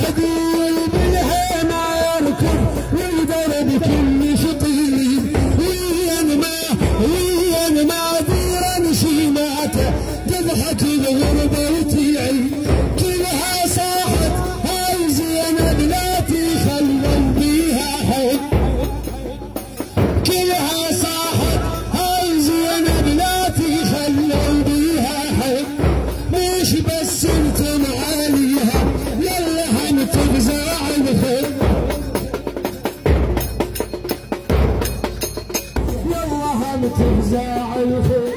اقول بالها ما اركض والدرب كل شطيب ويا معذيرا شيماته تضحك بغربتي كلها صاحت هاي زينب لا تخلوا بيها حب كلها صاحت هاي زينب لا تخلوا بيها حب مش بس انتم عليها للهم تفزع الخير والله تفزع الخير